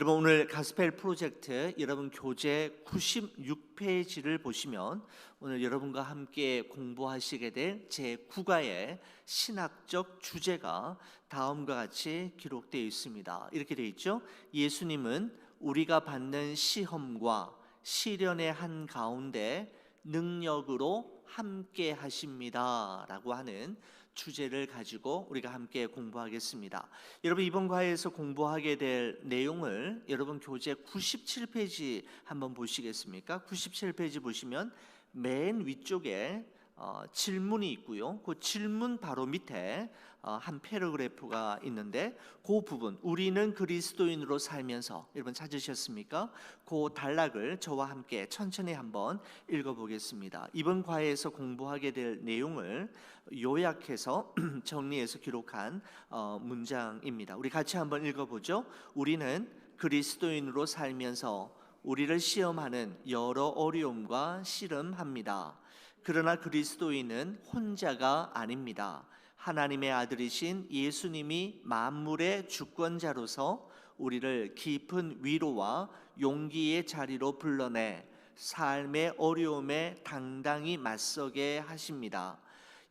여러분, 오늘 가스펠 프로젝트 여러분 교재 96페이지를 보시면 오늘 여러분과 함께 공부하시게 될 제9과의 신학적 주제가 다음과 같이 기록되어 있습니다. 이렇게 되어 있죠. 예수님은 우리가 받는 시험과 시련의 한가운데 능력으로 함께 하십니다 라고 하는 주제를 가지고 우리가 함께 공부하겠습니다. 여러분, 이번 과에서 공부하게 될 내용을 여러분 교재 97페이지 한번 보시겠습니까? 97페이지 보시면 맨 위쪽에 질문이 있고요. 그 질문 바로 밑에 한 패러그래프가 있는데 그 부분, 우리는 그리스도인으로 살면서, 여러분 찾으셨습니까? 그 단락을 저와 함께 천천히 한번 읽어보겠습니다. 이번 과에서 공부하게 될 내용을 요약해서 정리해서 기록한 문장입니다. 우리 같이 한번 읽어보죠. 우리는 그리스도인으로 살면서 우리를 시험하는 여러 어려움과 씨름합니다. 그러나 그리스도인은 혼자가 아닙니다. 하나님의 아들이신 예수님이 만물의 주권자로서 우리를 깊은 위로와 용기의 자리로 불러내 삶의 어려움에 당당히 맞서게 하십니다.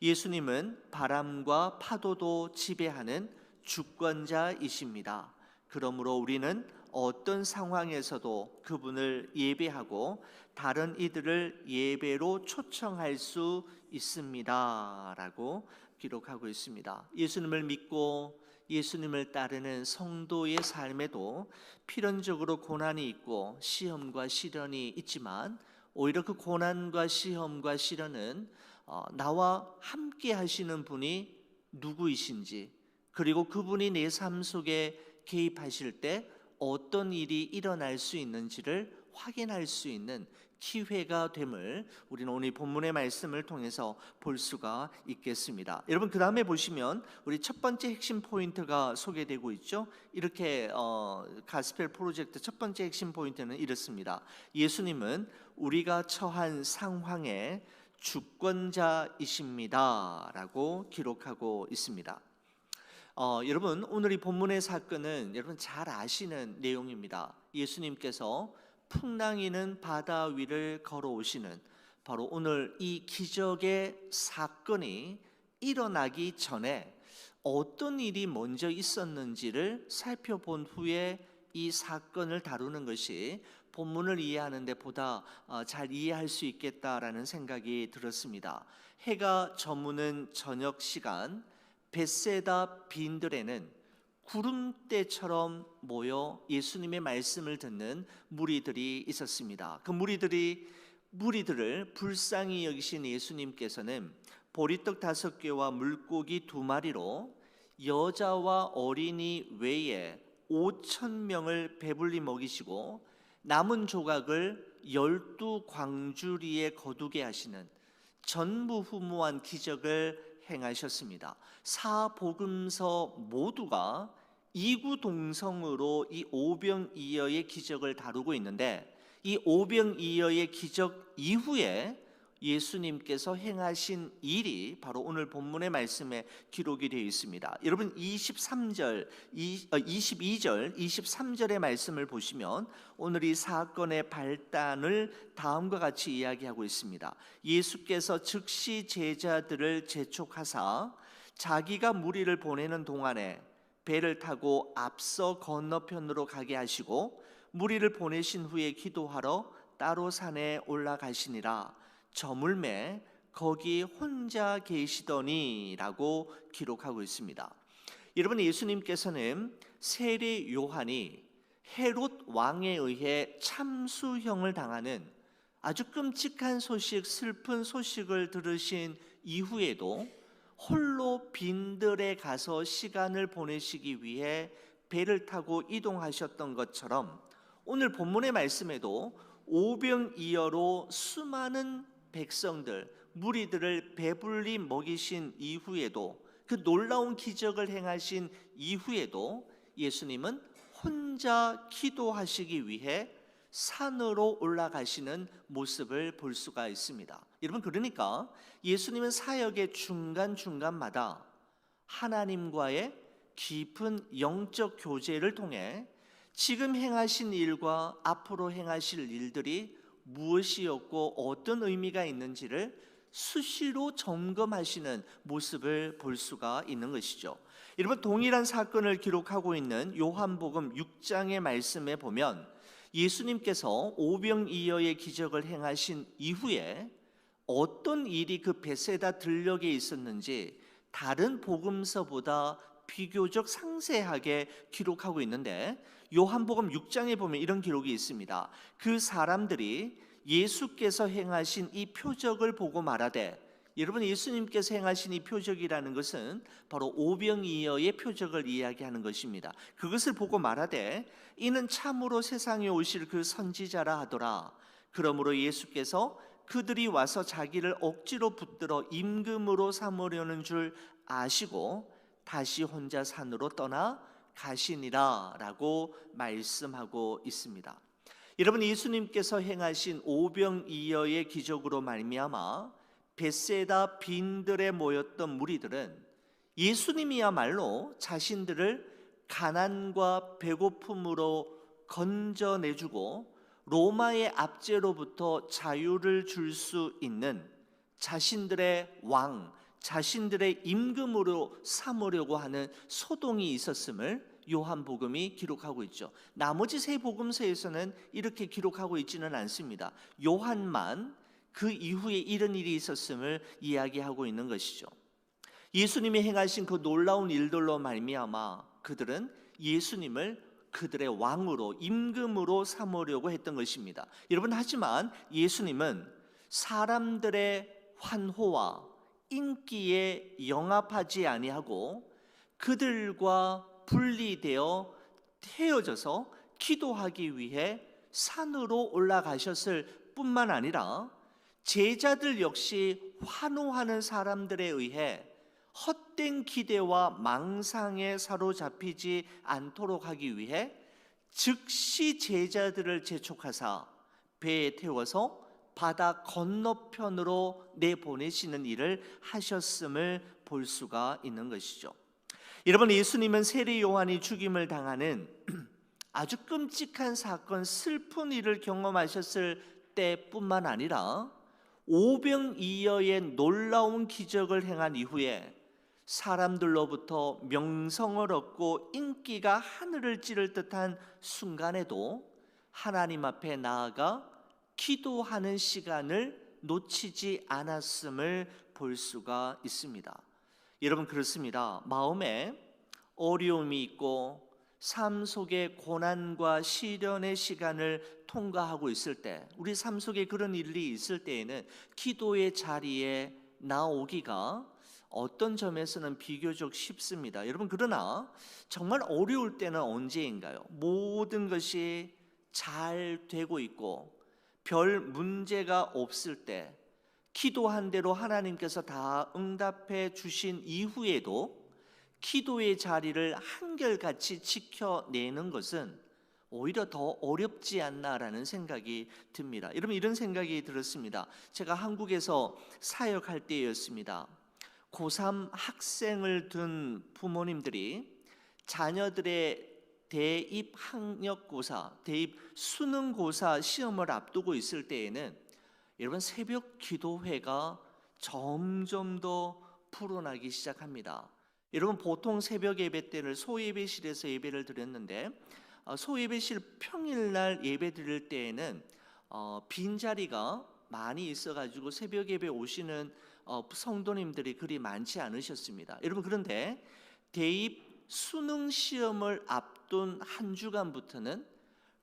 예수님은 바람과 파도도 지배하는 주권자이십니다. 그러므로 우리는 어떤 상황에서도 그분을 예배하고 다른 이들을 예배로 초청할 수 있습니다 라고 기록하고 있습니다. 예수님을 믿고 예수님을 따르는 성도의 삶에도 필연적으로 고난이 있고 시험과 시련이 있지만 오히려 그 고난과 시험과 시련은 나와 함께 하시는 분이 누구이신지, 그리고 그분이 내 삶 속에 개입하실 때 어떤 일이 일어날 수 있는지를 확인할 수 있는 기회가 됨을 우리는 오늘 본문의 말씀을 통해서 볼 수가 있겠습니다. 여러분, 그 다음에 보시면 우리 첫 번째 핵심 포인트가 소개되고 있죠. 이렇게 가스펠 프로젝트 첫 번째 핵심 포인트는 이렇습니다. 예수님은 우리가 처한 상황의 주권자이십니다 라고 기록하고 있습니다. 여러분, 오늘 이 본문의 사건은 여러분 잘 아시는 내용입니다. 예수님께서 풍랑이는 바다 위를 걸어오시는 바로 오늘 이 기적의 사건이 일어나기 전에 어떤 일이 먼저 있었는지를 살펴본 후에 이 사건을 다루는 것이 본문을 이해하는 데 보다 잘 이해할 수 있겠다라는 생각이 들었습니다. 해가 저무는 저녁 시간, 벳세다 빈들에는 구름대처럼 모여 예수님의 말씀을 듣는 무리들이 있었습니다. 그 무리들을 불쌍히 여기신 예수님께서는 보리떡 5개와 물고기 2마리로 여자와 어린이 외에 5,000명을 배불리 먹이시고 남은 조각을 12광주리에 거두게 하시는 전무후무한 기적을 행하셨습니다. 사복음서 모두가 이구동성으로 이 오병이어의 기적을 다루고 있는데, 이 오병이어의 기적 이후에 예수님께서 행하신 일이 바로 오늘 본문의 말씀에 기록이 되어 있습니다. 여러분, 22절, 23절의 말씀을 보시면 오늘 이 사건의 발단을 다음과 같이 이야기하고 있습니다. 예수께서 즉시 제자들을 재촉하사 자기가 무리를 보내는 동안에 배를 타고 앞서 건너편으로 가게 하시고 무리를 보내신 후에 기도하러 따로 산에 올라가시니라. 저물매 거기 혼자 계시더니 라고 기록하고 있습니다. 여러분, 예수님께서는 세례 요한이 헤롯 왕에 의해 참수형을 당하는 아주 끔찍한 소식, 슬픈 소식을 들으신 이후에도 홀로 빈들에 가서 시간을 보내시기 위해 배를 타고 이동하셨던 것처럼 오늘 본문의 말씀에도 오병이어로 수많은 백성들, 무리들을 배불리 먹이신 이후에도, 그 놀라운 기적을 행하신 이후에도 예수님은 혼자 기도하시기 위해 산으로 올라가시는 모습을 볼 수가 있습니다. 여러분, 그러니까 예수님은 사역의 중간중간마다 하나님과의 깊은 영적 교제를 통해 지금 행하신 일과 앞으로 행하실 일들이 무엇이었고 어떤 의미가 있는지를 수시로 점검하시는 모습을 볼 수가 있는 것이죠. 여러분, 동일한 사건을 기록하고 있는 요한복음 6장의 말씀에 보면 예수님께서 오병이어의 기적을 행하신 이후에 어떤 일이 그 베세다 들녘에 있었는지 다른 복음서보다 비교적 상세하게 기록하고 있는데, 요한복음 6장에 보면 이런 기록이 있습니다. 그 사람들이 예수께서 행하신 이 표적을 보고 말하되, 여러분, 예수님께서 행하신 이 표적이라는 것은 바로 오병이어의 표적을 이야기하는 것입니다. 그것을 보고 말하되 이는 참으로 세상에 오실 그 선지자라 하더라. 그러므로 예수께서 그들이 와서 자기를 억지로 붙들어 임금으로 삼으려는 줄 아시고 다시 혼자 산으로 떠나 가시니라 라고 말씀하고 있습니다. 여러분, 예수님께서 행하신 오병이어의 기적으로 말미암아 벳세다 빈들에 모였던 무리들은 예수님이야말로 자신들을 가난과 배고픔으로 건져내주고 로마의 압제로부터 자유를 줄 수 있는 자신들의 왕, 자신들의 임금으로 삼으려고 하는 소동이 있었음을 요한복음이 기록하고 있죠. 나머지 세 복음서에서는 이렇게 기록하고 있지는 않습니다. 요한만 그 이후에 이런 일이 있었음을 이야기하고 있는 것이죠. 예수님이 행하신 그 놀라운 일들로 말미암아 그들은 예수님을 그들의 왕으로, 임금으로 삼으려고 했던 것입니다. 여러분, 하지만 예수님은 사람들의 환호와 인기에 영합하지 아니하고 그들과 분리되어 헤어져서 기도하기 위해 산으로 올라가셨을 뿐만 아니라 제자들 역시 환호하는 사람들에 의해 헛된 기대와 망상에 사로잡히지 않도록 하기 위해 즉시 제자들을 재촉하사 배에 태워서 바다 건너편으로 내보내시는 일을 하셨음을 볼 수가 있는 것이죠. 여러분, 예수님은 세례 요한이 죽임을 당하는 아주 끔찍한 사건, 슬픈 일을 경험하셨을 때뿐만 아니라 오병이어의 놀라운 기적을 행한 이후에 사람들로부터 명성을 얻고 인기가 하늘을 찌를 듯한 순간에도 하나님 앞에 나아가 기도하는 시간을 놓치지 않았음을 볼 수가 있습니다. 여러분, 그렇습니다. 마음에 어려움이 있고 삶 속에 고난과 시련의 시간을 통과하고 있을 때, 우리 삶 속에 그런 일이 있을 때에는 기도의 자리에 나오기가 어떤 점에서는 비교적 쉽습니다. 여러분, 그러나 정말 어려울 때는 언제인가요? 모든 것이 잘 되고 있고 별 문제가 없을 때, 기도한 대로 하나님께서 다 응답해 주신 이후에도 기도의 자리를 한결같이 지켜내는 것은 오히려 더 어렵지 않나라는 생각이 듭니다. 여러분, 이런 생각이 들었습니다. 제가 한국에서 사역할 때였습니다. 고3 학생을 둔 부모님들이 자녀들의 대입 학력고사, 대입 수능고사 시험을 앞두고 있을 때에는 여러분, 새벽 기도회가 점점 더 불어나기 시작합니다. 여러분, 보통 새벽 예배 때를 소예배실에서 예배를 드렸는데, 소예배실 평일날 예배 드릴 때에는 빈자리가 많이 있어가지고 새벽 예배 오시는 성도님들이 그리 많지 않으셨습니다. 여러분, 그런데 대입 수능 시험을 앞둔 한 주간부터는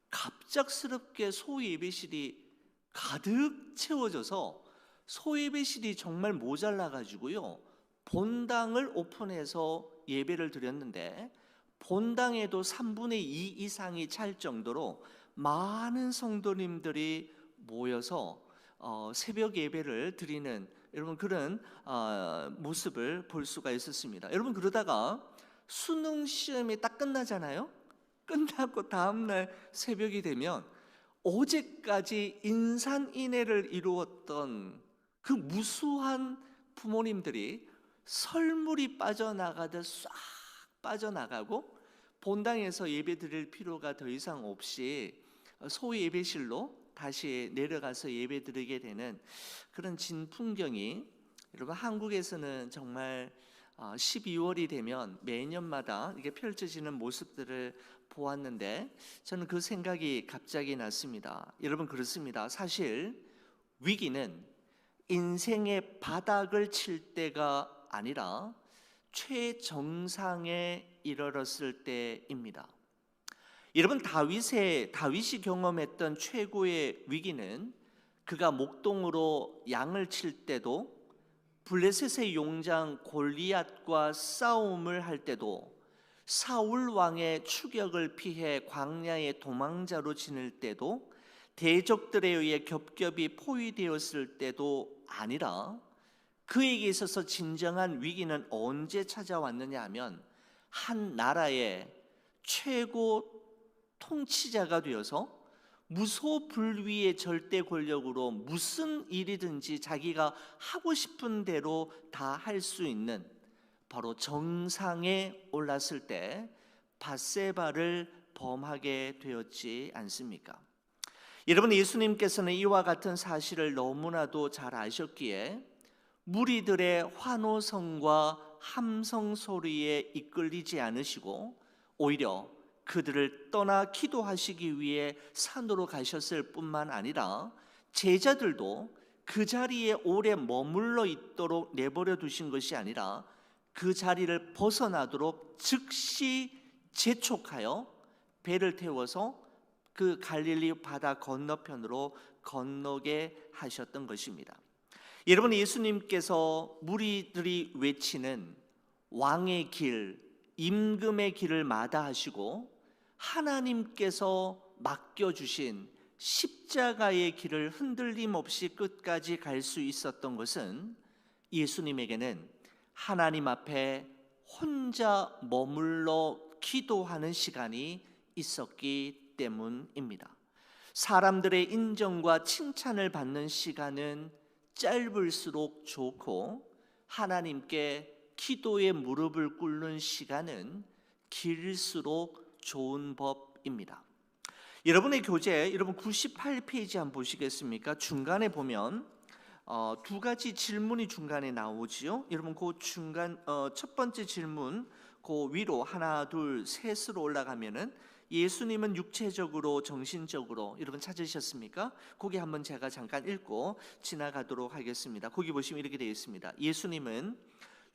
갑작스럽게 소예배실이 가득 채워져서 소예배실이 정말 모자라가지고요, 본당을 오픈해서 예배를 드렸는데 본당에도 3분의 2 이상이 찰 정도로 많은 성도님들이 모여서 새벽 예배를 드리는 여러분 그런 모습을 볼 수가 있었습니다. 여러분, 그러다가 수능 시험이 딱 끝나잖아요. 끝나고 다음날 새벽이 되면 어제까지 인산인해를 이루었던 그 무수한 부모님들이 설물이 빠져나가듯 싹 빠져나가고 본당에서 예배 드릴 필요가 더 이상 없이 소위 예배실로 다시 내려가서 예배 드리게 되는 그런 진풍경이, 여러분 한국에서는 정말 12월이 되면 매년마다 이게 펼쳐지는 모습들을 보았는데, 저는 그 생각이 갑자기 났습니다. 여러분, 그렇습니다. 사실 위기는 인생의 바닥을 칠 때가 아니라 최정상에 이르렀을 때입니다. 여러분, 다윗이 경험했던 최고의 위기는 그가 목동으로 양을 칠 때도, 블레셋의 용장 골리앗과 싸움을 할 때도, 사울 왕의 추격을 피해 광야의 도망자로 지낼 때도, 대적들에 의해 겹겹이 포위되었을 때도 아니라, 그에게 있어서 진정한 위기는 언제 찾아왔느냐 하면, 한 나라의 최고 통치자가 되어서 무소불위의 절대 권력으로 무슨 일이든지 자기가 하고 싶은 대로 다 할 수 있는, 바로 정상에 올랐을 때 밧세바를 범하게 되었지 않습니까? 여러분, 예수님께서는 이와 같은 사실을 너무나도 잘 아셨기에 무리들의 환호성과 함성 소리에 이끌리지 않으시고 오히려 그들을 떠나 기도하시기 위해 산으로 가셨을 뿐만 아니라, 제자들도 그 자리에 오래 머물러 있도록 내버려 두신 것이 아니라 그 자리를 벗어나도록 즉시 재촉하여 배를 태워서 그 갈릴리 바다 건너편으로 건너게 하셨던 것입니다. 여러분, 예수님께서 무리들이 외치는 왕의 길, 임금의 길을 마다하시고 하나님께서 맡겨주신 십자가의 길을 흔들림 없이 끝까지 갈 수 있었던 것은, 예수님에게는 하나님 앞에 혼자 머물러 기도하는 시간이 있었기 때문입니다. 사람들의 인정과 칭찬을 받는 시간은 짧을수록 좋고, 하나님께 기도의 무릎을 꿇는 시간은 길수록 좋은 법입니다. 여러분의 교재, 여러분 98페이지 한번 보시겠습니까? 중간에 보면 두 가지 질문이 중간에 나오지요. 여러분, 그 중간 첫 번째 질문, 그 위로 하나 둘 셋으로 올라가면은 예수님은 육체적으로 정신적으로, 여러분 찾으셨습니까? 거기 한번 제가 잠깐 읽고 지나가도록 하겠습니다. 거기 보시면 이렇게 되어 있습니다. 예수님은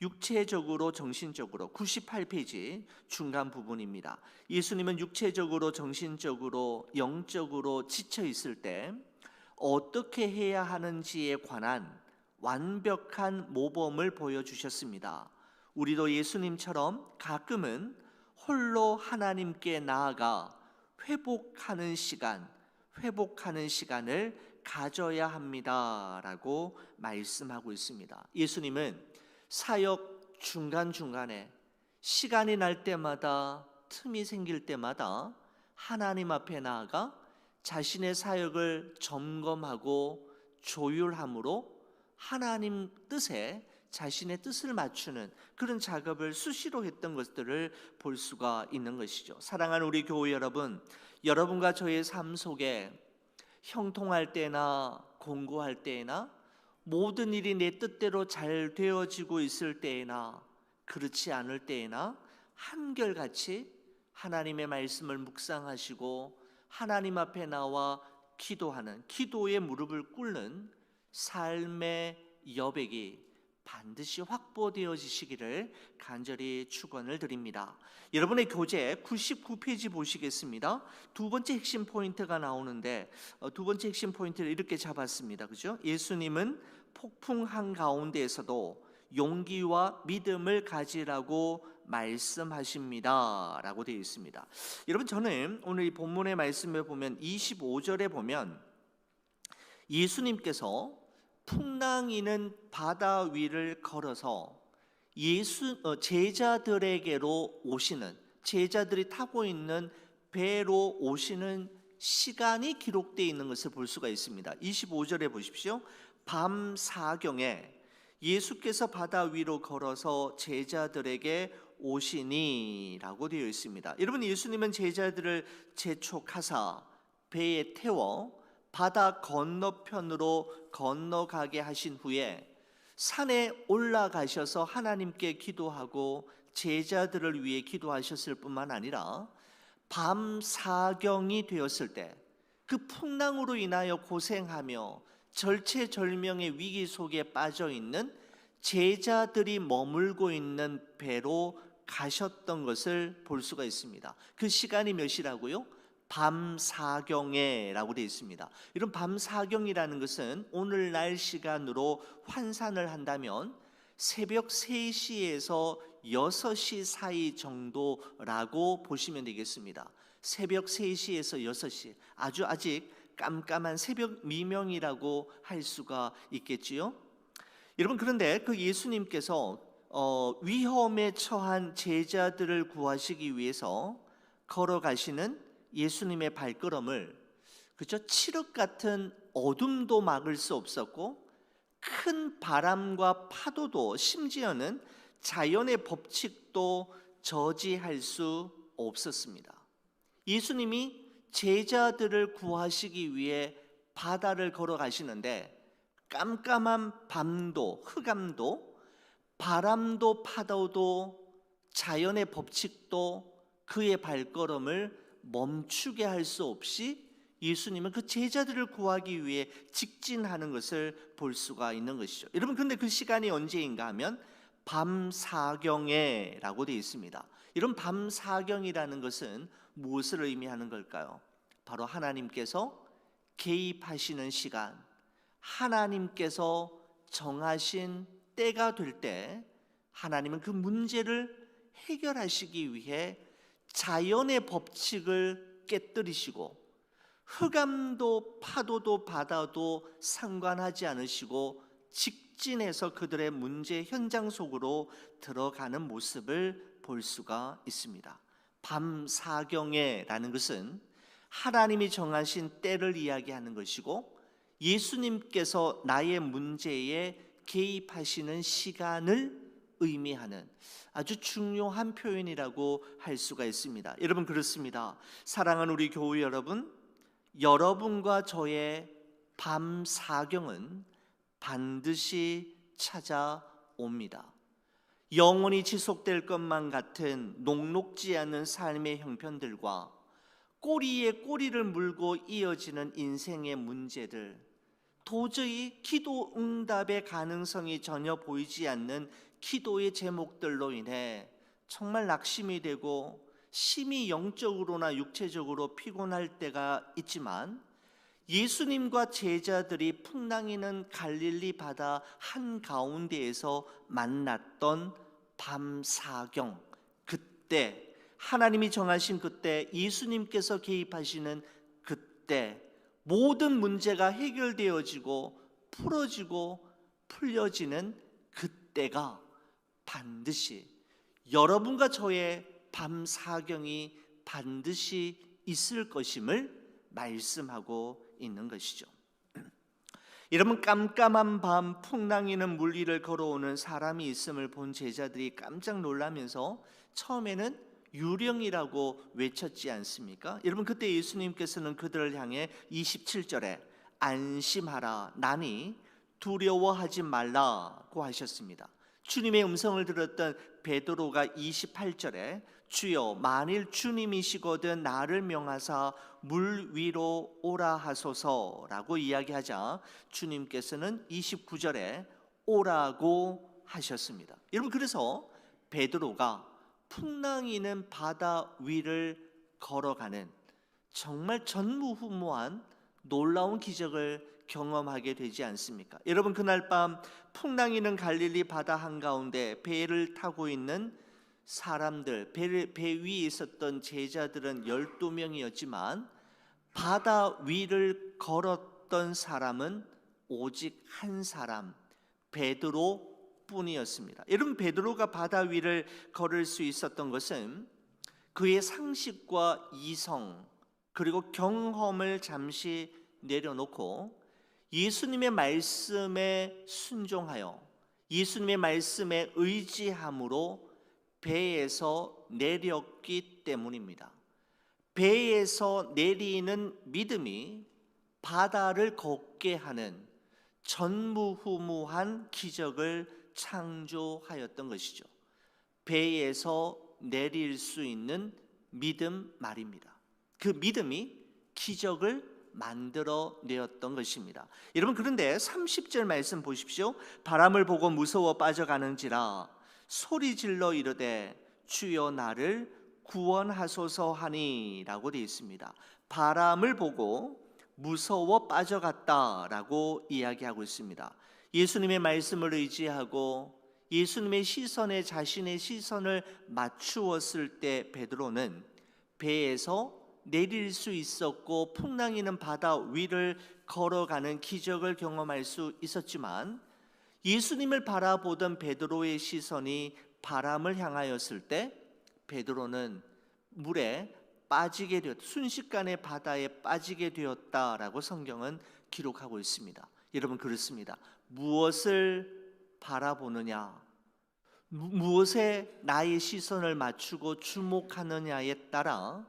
육체적으로 정신적으로, 98페이지 중간 부분입니다. 예수님은 육체적으로 정신적으로 영적으로 지쳐 있을 때 어떻게 해야 하는지에 관한 완벽한 모범을 보여주셨습니다. 우리도 예수님처럼 가끔은 홀로 하나님께 나아가 회복하는 시간을 가져야 합니다라고 말씀하고 있습니다. 예수님은 사역 중간중간에 시간이 날 때마다, 틈이 생길 때마다 하나님 앞에 나아가 자신의 사역을 점검하고 조율함으로 하나님 뜻에 자신의 뜻을 맞추는 그런 작업을 수시로 했던 것들을 볼 수가 있는 것이죠. 사랑하는 우리 교회 여러분, 여러분과 저의 삶 속에 형통할 때나 공고할 때나, 모든 일이 내 뜻대로 잘 되어지고 있을 때에나 그렇지 않을 때에나 한결같이 하나님의 말씀을 묵상하시고 하나님 앞에 나와 기도하는, 기도의 무릎을 꿇는 삶의 여백이 반드시 확보되어지시기를 간절히 축원을 드립니다. 여러분의 교재 99페이지 보시겠습니다. 두 번째 핵심 포인트가 나오는데, 두 번째 핵심 포인트를 이렇게 잡았습니다. 그죠? 예수님은 폭풍 한가운데에서도 용기와 믿음을 가지라고 말씀하십니다 라고 되어 있습니다. 여러분, 저는 오늘 이 본문의 말씀을 보면 25절에 보면 예수님께서 풍랑이는 바다 위를 걸어서 제자들에게로 오시는, 제자들이 타고 있는 배로 오시는 시간이 기록되어 있는 것을 볼 수가 있습니다. 25절에 보십시오. 밤 사경에 예수께서 바다 위로 걸어서 제자들에게 오시니라고 되어 있습니다. 여러분, 예수님은 제자들을 재촉하사 배에 태워 바다 건너편으로 건너가게 하신 후에 산에 올라가셔서 하나님께 기도하고 제자들을 위해 기도하셨을 뿐만 아니라 밤 사경이 되었을 때 그 풍랑으로 인하여 고생하며 절체절명의 위기 속에 빠져 있는 제자들이 머물고 있는 배로 가셨던 것을 볼 수가 있습니다. 그 시간이 몇 시라고요? 밤 사경에라고 되어 있습니다. 이런 밤 사경이라는 것은 오늘날 시간으로 환산을 한다면 새벽 3시에서 6시 사이 정도라고 보시면 되겠습니다. 새벽 3시에서 6시, 아직 깜깜한 새벽 미명이라고 할 수가 있겠지요. 여러분, 그런데 그 예수님께서 위험에 처한 제자들을 구하시기 위해서 걸어가시는 예수님의 발걸음을, 그죠? 칠흑 같은 어둠도 막을 수 없었고 큰 바람과 파도도, 심지어는 자연의 법칙도 저지할 수 없었습니다. 예수님이 제자들을 구하시기 위해 바다를 걸어가시는데 깜깜한 밤도, 흑암도, 바람도, 파도도, 자연의 법칙도 그의 발걸음을 멈추게 할 수 없이 예수님은 그 제자들을 구하기 위해 직진하는 것을 볼 수가 있는 것이죠. 여러분, 그런데 그 시간이 언제인가 하면 밤 사경에라고 되어 있습니다. 이런 밤 사경이라는 것은 무엇을 의미하는 걸까요? 바로 하나님께서 개입하시는 시간, 하나님께서 정하신 때가 될 때 하나님은 그 문제를 해결하시기 위해 자연의 법칙을 깨뜨리시고 흑암도 파도도 바다도 상관하지 않으시고 직진해서 그들의 문제 현장 속으로 들어가는 모습을 볼 수가 있습니다. 밤 사경에라는 것은 하나님이 정하신 때를 이야기하는 것이고 예수님께서 나의 문제에 개입하시는 시간을 의미하는 아주 중요한 표현이라고 할 수가 있습니다. 여러분, 그렇습니다. 사랑하는 우리 교우 여러분, 여러분과 저의 밤 사경은 반드시 찾아옵니다. 영원히 지속될 것만 같은 녹록지 않은 삶의 형편들과 꼬리에 꼬리를 물고 이어지는 인생의 문제들, 도저히 기도 응답의 가능성이 전혀 보이지 않는 기도의 제목들로 인해 정말 낙심이 되고 심히 영적으로나 육체적으로 피곤할 때가 있지만, 예수님과 제자들이 풍랑이는 갈릴리 바다 한가운데에서 만났던 밤 사경, 그때 하나님이 정하신 그때, 예수님께서 개입하시는 그때 모든 문제가 해결되어지고 풀어지고 풀려지는 그때가 반드시 여러분과 저의 밤 사경이 반드시 있을 것임을 말씀하고 있는 것이죠. 여러분, 깜깜한 밤 풍랑이는 물 위를 걸어오는 사람이 있음을 본 제자들이 깜짝 놀라면서 처음에는 유령이라고 외쳤지 않습니까? 여러분, 그때 예수님께서는 그들을 향해 27절에 안심하라, 나니 두려워하지 말라고 하셨습니다. 주님의 음성을 들었던 베드로가 28절에 주여, 만일 주님이시거든 나를 명하사 물 위로 오라 하소서라고 이야기하자 주님께서는 29절에 오라고 하셨습니다. 여러분, 그래서 베드로가 풍랑이는 바다 위를 걸어가는 정말 전무후무한 놀라운 기적을 경험하게 되지 않습니까? 여러분, 그날 밤 풍랑이는 갈릴리 바다 한가운데 배를 타고 있는 사람들, 배 위에 있었던 제자들은 12명이었지만 바다 위를 걸었던 사람은 오직 한 사람, 베드로 뿐이었습니다. 여러분, 베드로가 바다 위를 걸을 수 있었던 것은 그의 상식과 이성 그리고 경험을 잠시 내려놓고 예수님의 말씀에 순종하여 예수님의 말씀에 의지함으로 배에서 내렸기 때문입니다. 배에서 내리는 믿음이 바다를 걷게 하는 전무후무한 기적을 창조하였던 것이죠. 배에서 내릴 수 있는 믿음 말입니다. 그 믿음이 기적을 만들어내었던 것입니다. 여러분, 그런데 30절 말씀 보십시오. 바람을 보고 무서워 빠져가는지라 소리질러 이르되 주여 나를 구원하소서 하니라고 되어 있습니다. 바람을 보고 무서워 빠져갔다라고 이야기하고 있습니다. 예수님의 말씀을 의지하고 예수님의 시선에 자신의 시선을 맞추었을 때 베드로는 배에서 내릴 수 있었고 풍랑이는 바다 위를 걸어가는 기적을 경험할 수 있었지만, 예수님을 바라보던 베드로의 시선이 바람을 향하였을 때 베드로는 물에 빠지게 되었다, 순식간에 바다에 빠지게 되었다라고 성경은 기록하고 있습니다. 여러분, 그렇습니다. 무엇을 바라보느냐, 무엇에 나의 시선을 맞추고 주목하느냐에 따라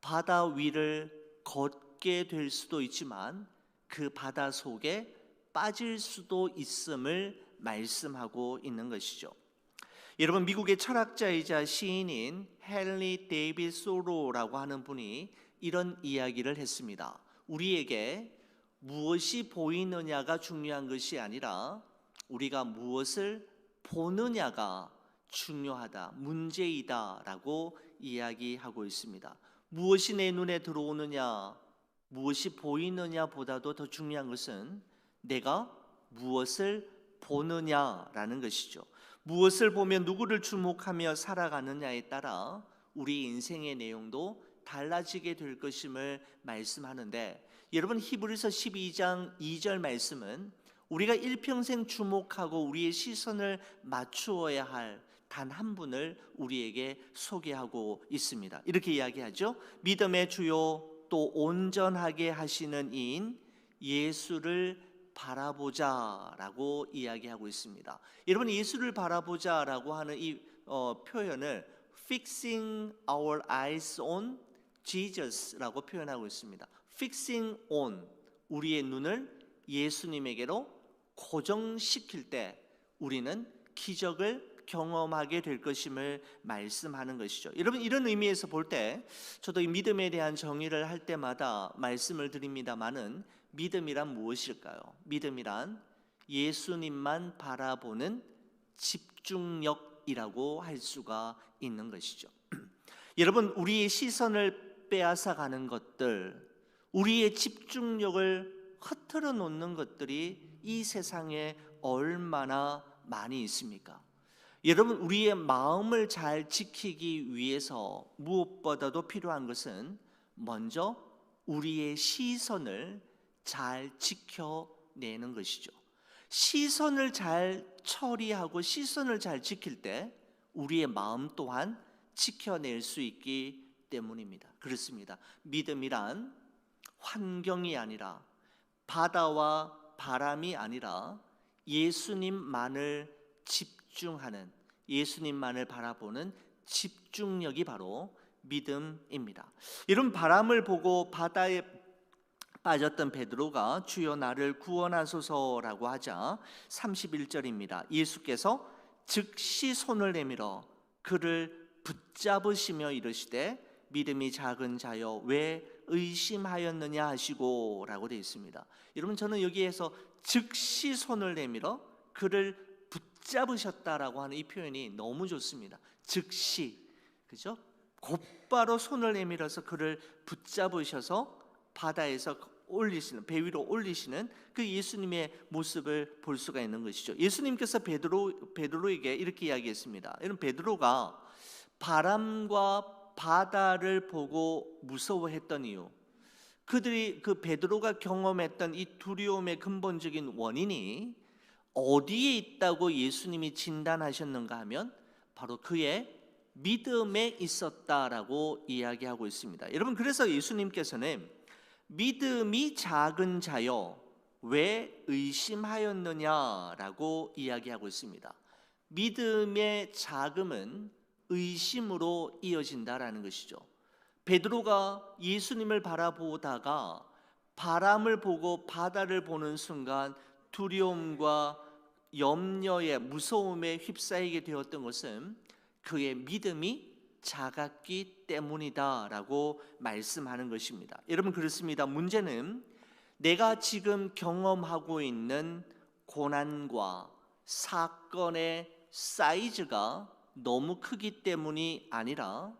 바다 위를 걷게 될 수도 있지만 그 바다 속에 빠질 수도 있음을 말씀하고 있는 것이죠. 여러분, 미국의 철학자이자 시인인 헨리 데이빗 소로라고 하는 분이 이런 이야기를 했습니다. 우리에게 무엇이 보이느냐가 중요한 것이 아니라 우리가 무엇을 보느냐가 중요하다, 문제이다라고 이야기하고 있습니다. 무엇이 내 눈에 들어오느냐, 무엇이 보이느냐 보다도 더 중요한 것은 내가 무엇을 보느냐라는 것이죠. 무엇을 보며 누구를 주목하며 살아가느냐에 따라 우리 인생의 내용도 달라지게 될 것임을 말씀하는데, 여러분, 히브리서 12장 2절 말씀은 우리가 일평생 주목하고 우리의 시선을 맞추어야 할 단 한 분을 우리에게 소개하고 있습니다. 이렇게 이야기하죠. 믿음의 주요 또 온전하게 하시는 이인 예수를 바라보자라고 이야기하고 있습니다. 여러분, 예수를 바라보자라고 하는 이 표현을 fixing our eyes on Jesus라고 표현하고 있습니다. fixing on, 우리의 눈을 예수님에게로 고정시킬 때 우리는 기적을 경험하게 될 것임을 말씀하는 것이죠. 여러분, 이런 의미에서 볼 때 저도 이 믿음에 대한 정의를 할 때마다 말씀을 드립니다마는, 믿음이란 무엇일까요? 믿음이란 예수님만 바라보는 집중력이라고 할 수가 있는 것이죠. 여러분, 우리의 시선을 빼앗아 가는 것들, 우리의 집중력을 흐트러 놓는 것들이 이 세상에 얼마나 많이 있습니까? 여러분, 우리의 마음을 잘 지키기 위해서 무엇보다도 필요한 것은 먼저 우리의 시선을 잘 지켜내는 것이죠. 시선을 잘 처리하고 시선을 잘 지킬 때 우리의 마음 또한 지켜낼 수 있기 때문입니다. 그렇습니다. 믿음이란 환경이 아니라, 바다와 바람이 아니라 예수님만을 집중하는, 예수님만을 바라보는 집중력이 바로 믿음입니다. 여러분, 바람을 보고 바다에 빠졌던 베드로가 주여 나를 구원하소서라고 하자 31절입니다. 예수께서 즉시 손을 내밀어 그를 붙잡으시며 이르시되 믿음이 작은 자여 왜 의심하였느냐 하시고 라고 되어 있습니다. 여러분, 저는 여기에서 즉시 손을 내밀어 그를 붙잡으셨다라고 하는 이 표현이 너무 좋습니다. 즉시, 그죠? 곧바로 손을 내밀어서 그를 붙잡으셔서 바다에서 올리시는, 배 위로 올리시는 그 예수님의 모습을 볼 수가 있는 것이죠. 예수님께서 베드로에게 이렇게 이야기했습니다. 여러분, 베드로가 바람과 바다를 보고 무서워했던 이유, 그들이 그 베드로가 경험했던 이 두려움의 근본적인 원인이 어디에 있다고 예수님이 진단하셨는가 하면 바로 그의 믿음에 있었다라고 이야기하고 있습니다. 여러분, 그래서 예수님께서는 믿음이 작은 자여 왜 의심하였느냐라고 이야기하고 있습니다. 믿음의 작음은 의심으로 이어진다라는 것이죠. 베드로가 예수님을 바라보다가 바람을 보고 바다를 보는 순간 두려움과 염려에 무서움에 휩싸이게 되었던 것은 그의 믿음이 작았기 때문이다라고 말씀하는 것입니다. 여러분, 그렇습니다. 문제는 내가 지금 경험하고 있는 고난과 사건의 사이즈가 너무 크기 때문이 아니라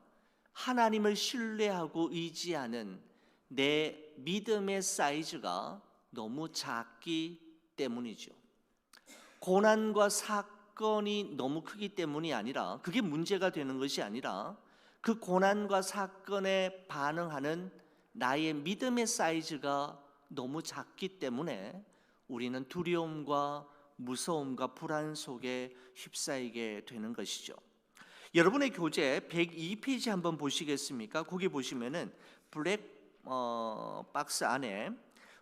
하나님을 신뢰하고 의지하는 내 믿음의 사이즈가 너무 작기 때문이죠. 고난과 사건이 너무 크기 때문이 아니라, 그게 문제가 되는 것이 아니라 그 고난과 사건에 반응하는 나의 믿음의 사이즈가 너무 작기 때문에 우리는 두려움과 무서움과 불안 속에 휩싸이게 되는 것이죠. 여러분의 교재 102페이지 한번 보시겠습니까? 거기 보시면은 블랙 박스 안에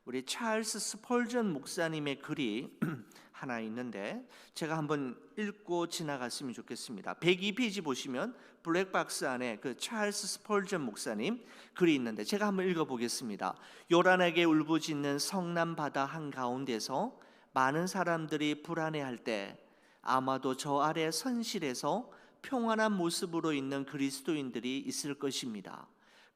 우리 찰스 스펄전 목사님의 글이 하나 있는데 제가 한번 읽고 지나갔으면 좋겠습니다. 102페이지 보시면 블랙박스 안에 그 찰스 스펄전 목사님 글이 있는데 제가 한번 읽어보겠습니다. 요란하게 울부짖는 성남 바다 한가운데서 많은 사람들이 불안해할 때 아마도 저 아래 선실에서 평안한 모습으로 있는 그리스도인들이 있을 것입니다.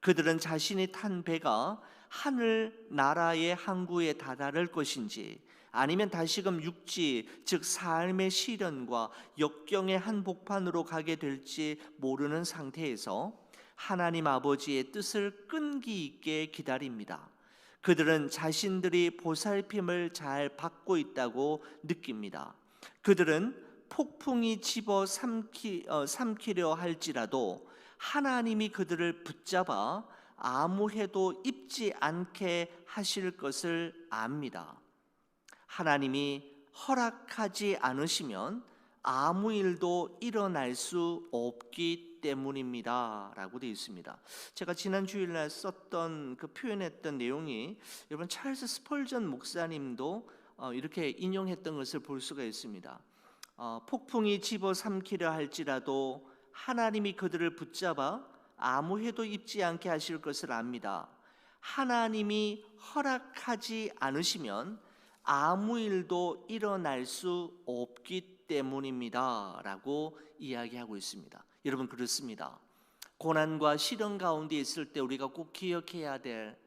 그들은 자신이 탄 배가 하늘 나라의 항구에 다다를 것인지 아니면 다시금 육지 즉 삶의 시련과 역경의 한복판으로 가게 될지 모르는 상태에서 하나님 아버지의 뜻을 끈기 있게 기다립니다. 그들은 자신들이 보살핌을 잘 받고 있다고 느낍니다. 그들은 폭풍이 집어 삼키려 할지라도 하나님이 그들을 붙잡아 아무 해도 입지 않게 하실 것을 압니다. 하나님이 허락하지 않으시면 아무 일도 일어날 수 없기 때문입니다 라고 되어 있습니다. 제가 지난 주일날 썼던 그 표현했던 내용이 여러분 찰스 스펄전 목사님도 이렇게 인용했던 것을 볼 수가 있습니다. 폭풍이 집어삼키려 할지라도 하나님이 그들을 붙잡아 아무 해도 입지 않게 하실 것을 압니다. 하나님이 허락하지 않으시면 아무 일도 일어날 수 없기 때문입니다 라고 이야기하고 있습니다. 여러분, 그렇습니다. 고난과 시련 가운데 있을 때 우리가 꼭 기억해야 될,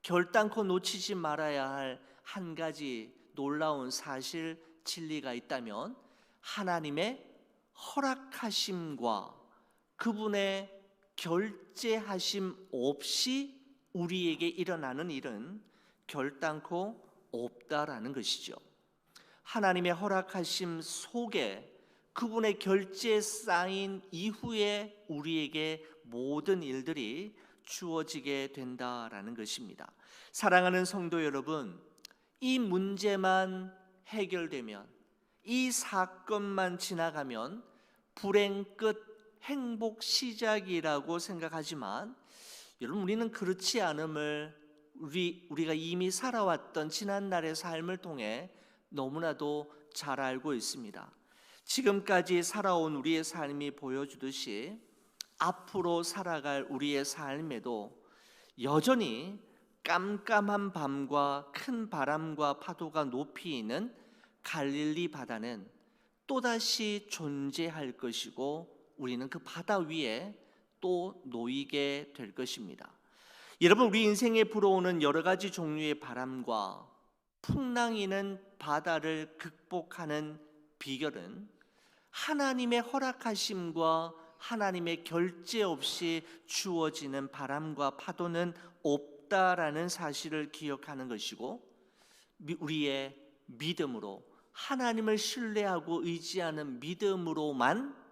결단코 놓치지 말아야 할 한 가지 놀라운 사실, 진리가 있다면 하나님의 허락하심과 그분의 결재하심 없이 우리에게 일어나는 일은 결단코 없다라는 것이죠. 하나님의 허락하심 속에 그분의 결재 쌓인 이후에 우리에게 모든 일들이 주어지게 된다라는 것입니다. 사랑하는 성도 여러분, 이 문제만 해결되면, 이 사건만 지나가면 불행 끝 행복 시작이라고 생각하지만 여러분, 우리는 그렇지 않음을 우리가 이미 살아왔던 지난날의 삶을 통해 너무나도 잘 알고 있습니다. 지금까지 살아온 우리의 삶이 보여주듯이 앞으로 살아갈 우리의 삶에도 여전히 깜깜한 밤과 큰 바람과 파도가 높이 있는 갈릴리 바다는 또다시 존재할 것이고 우리는 그 바다 위에 또 놓이게 될 것입니다. 여러분, 우리 인생에 불어오는 여러 가지 종류의 바람과 풍랑이는 바다를 극복하는 비결은 하나님의 허락하심과 하나님의 결재 없이 주어지는 바람과 파도는 없다라는 사실을 기억하는 것이고, 우리의 믿음으로, 하나님을 신뢰하고 의지하는 믿음으로만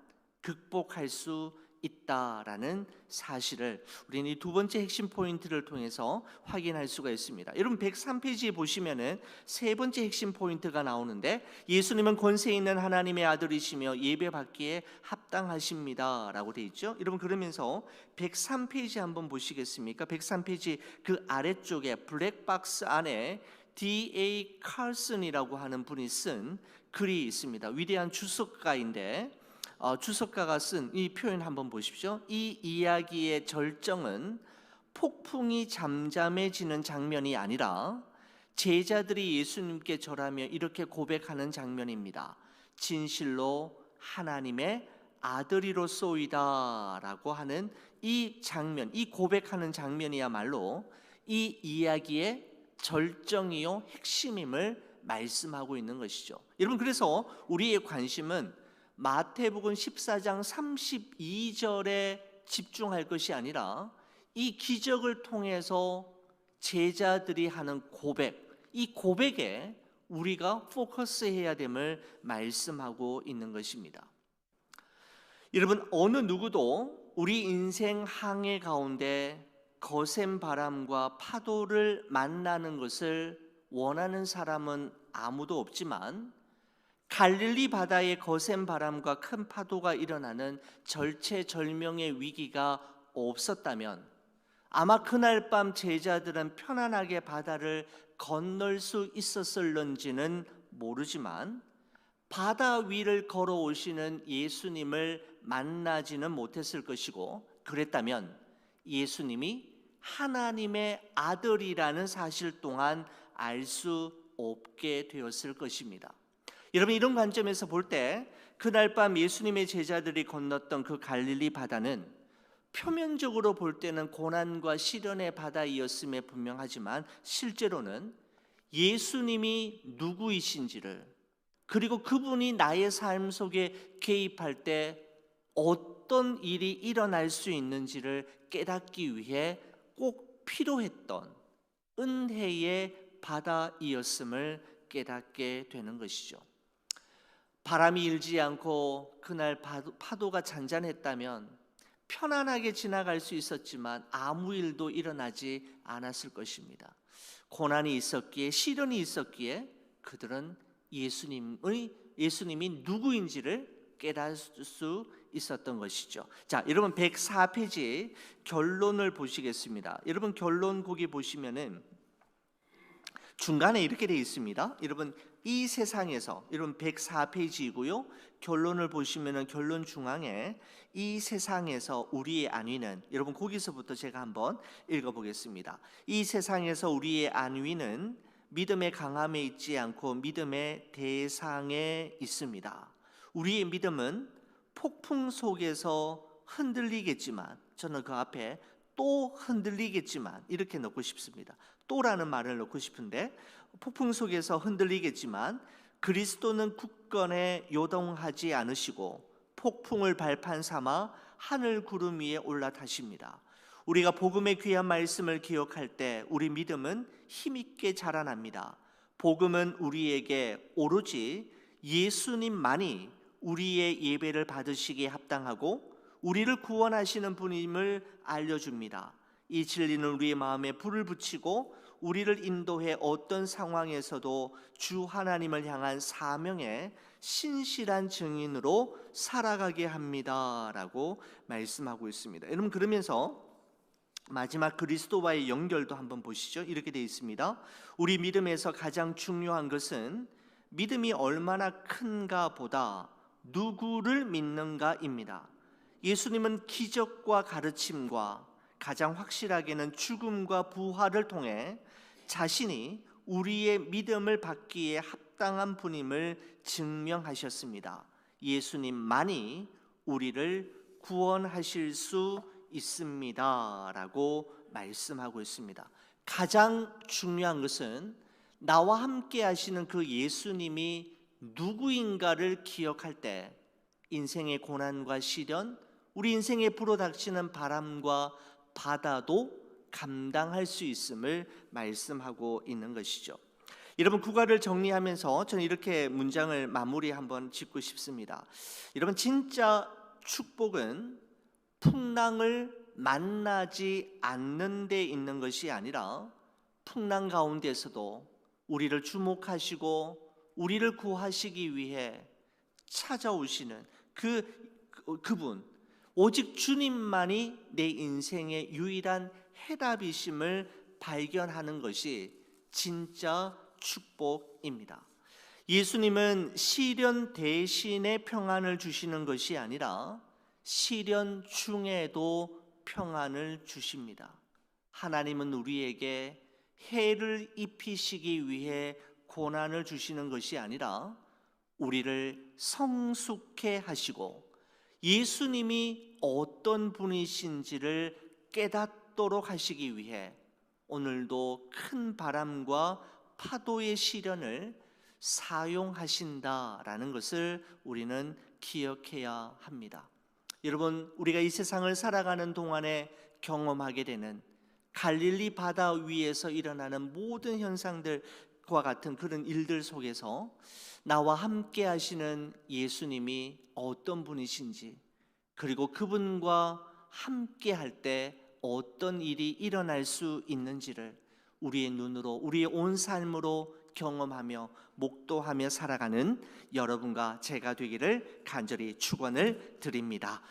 극복할 수 있다라는 사실을 우리는 이 두 번째 핵심 포인트를 통해서 확인할 수가 있습니다. 여러분, 103페이지에 보시면은 세 번째 핵심 포인트가 나오는데, 예수님은 권세 있는 하나님의 아들이시며 예배받기에 합당하십니다 라고 되어 있죠. 여러분, 그러면서 103페이지 한번 보시겠습니까? 103페이지 그 아래쪽에 블랙박스 안에 D.A. 칼슨이라고 하는 분이 쓴 글이 있습니다. 위대한 주석가인데 주석가가 쓴 이 표현 한번 보십시오. 이 이야기의 절정은 폭풍이 잠잠해지는 장면이 아니라 제자들이 예수님께 절하며 이렇게 고백하는 장면입니다. 진실로 하나님의 아들이로소이다 라고 하는 이 장면, 이 고백하는 장면이야말로 이 이야기의 절정이요 핵심임을 말씀하고 있는 것이죠. 여러분, 그래서 우리의 관심은 마태복음 14장 32절에 집중할 것이 아니라 이 기적을 통해서 제자들이 하는 고백, 이 고백에 우리가 포커스해야 됨을 말씀하고 있는 것입니다. 여러분, 어느 누구도 우리 인생 항해 가운데 거센 바람과 파도를 만나는 것을 원하는 사람은 아무도 없지만 갈릴리 바다에 거센 바람과 큰 파도가 일어나는 절체절명의 위기가 없었다면 아마 그날 밤 제자들은 편안하게 바다를 건널 수 있었을런지는 모르지만 바다 위를 걸어오시는 예수님을 만나지는 못했을 것이고, 그랬다면 예수님이 하나님의 아들이라는 사실 또한 알 수 없게 되었을 것입니다. 여러분, 이런 관점에서 볼 때 그날 밤 예수님의 제자들이 건넜던 그 갈릴리 바다는 표면적으로 볼 때는 고난과 시련의 바다이었음에 분명하지만 실제로는 예수님이 누구이신지를, 그리고 그분이 나의 삶 속에 개입할 때 어떤 일이 일어날 수 있는지를 깨닫기 위해 꼭 필요했던 은혜의 바다이었음을 깨닫게 되는 것이죠. 바람이 일지 않고 그날 파도가 잔잔했다면 편안하게 지나갈 수 있었지만 아무 일도 일어나지 않았을 것입니다. 고난이 있었기에, 시련이 있었기에 그들은 예수님이 누구인지를 깨달을 수 있었던 것이죠. 자, 여러분 104페이지 결론을 보시겠습니다. 여러분 결론 거기 보시면은 중간에 이렇게 되어 있습니다. 여러분 이 세상에서, 여러분 104페이지이고요. 결론을 보시면은 결론 중앙에 이 세상에서 우리의 안위는, 여러분 거기서부터 제가 한번 읽어보겠습니다. 이 세상에서 우리의 안위는 믿음의 강함에 있지 않고 믿음의 대상에 있습니다. 우리의 믿음은 폭풍 속에서 흔들리겠지만, 저는 그 앞에 또 흔들리겠지만 이렇게 넣고 싶습니다. 또라는 말을 넣고 싶은데, 폭풍 속에서 흔들리겠지만 그리스도는 굳건히 요동하지 않으시고 폭풍을 발판 삼아 하늘 구름 위에 올라타십니다. 우리가 복음의 귀한 말씀을 기억할 때 우리 믿음은 힘있게 자라납니다. 복음은 우리에게 오로지 예수님만이 우리의 예배를 받으시기에 합당하고 우리를 구원하시는 분임을 알려줍니다. 이 진리는 우리의 마음에 불을 붙이고 우리를 인도해 어떤 상황에서도 주 하나님을 향한 사명의 신실한 증인으로 살아가게 합니다 라고 말씀하고 있습니다. 여러분, 그러면서 마지막 그리스도와의 연결도 한번 보시죠. 이렇게 되어 있습니다. 우리 믿음에서 가장 중요한 것은 믿음이 얼마나 큰가 보다 누구를 믿는가입니다. 예수님은 기적과 가르침과 가장 확실하게는 죽음과 부활을 통해 자신이 우리의 믿음을 받기에 합당한 분임을 증명하셨습니다. 예수님만이 우리를 구원하실 수 있습니다 라고 말씀하고 있습니다. 가장 중요한 것은 나와 함께 하시는 그 예수님이 누구인가를 기억할 때 인생의 고난과 시련, 우리 인생에 불어닥치는 바람과 바다도 감당할 수 있음을 말씀하고 있는 것이죠. 여러분, 국어를 정리하면서 저는 이렇게 문장을 마무리 한번 짓고 싶습니다. 여러분, 진짜 축복은 풍랑을 만나지 않는 데 있는 것이 아니라 풍랑 가운데서도 우리를 주목하시고 우리를 구하시기 위해 찾아오시는 그분, 오직 주님만이 내 인생의 유일한 해답이심을 발견하는 것이 진짜 축복입니다. 예수님은 시련 대신에 평안을 주시는 것이 아니라 시련 중에도 평안을 주십니다. 하나님은 우리에게 해를 입히시기 위해 고난을 주시는 것이 아니라 우리를 성숙해 하시고 예수님이 어떤 분이신지를 깨닫도록 하시기 위해 오늘도 큰 바람과 파도의 시련을 사용하신다라는 것을 우리는 기억해야 합니다. 여러분, 우리가 이 세상을 살아가는 동안에 경험하게 되는 갈릴리 바다 위에서 일어나는 모든 현상들과 같은 그런 일들 속에서 나와 함께 하시는 예수님이 어떤 분이신지, 그리고 그분과 함께 할 때 어떤 일이 일어날 수 있는지를 우리의 눈으로, 우리의 온 삶으로 경험하며 목도하며 살아가는 여러분과 제가 되기를 간절히 축원을 드립니다.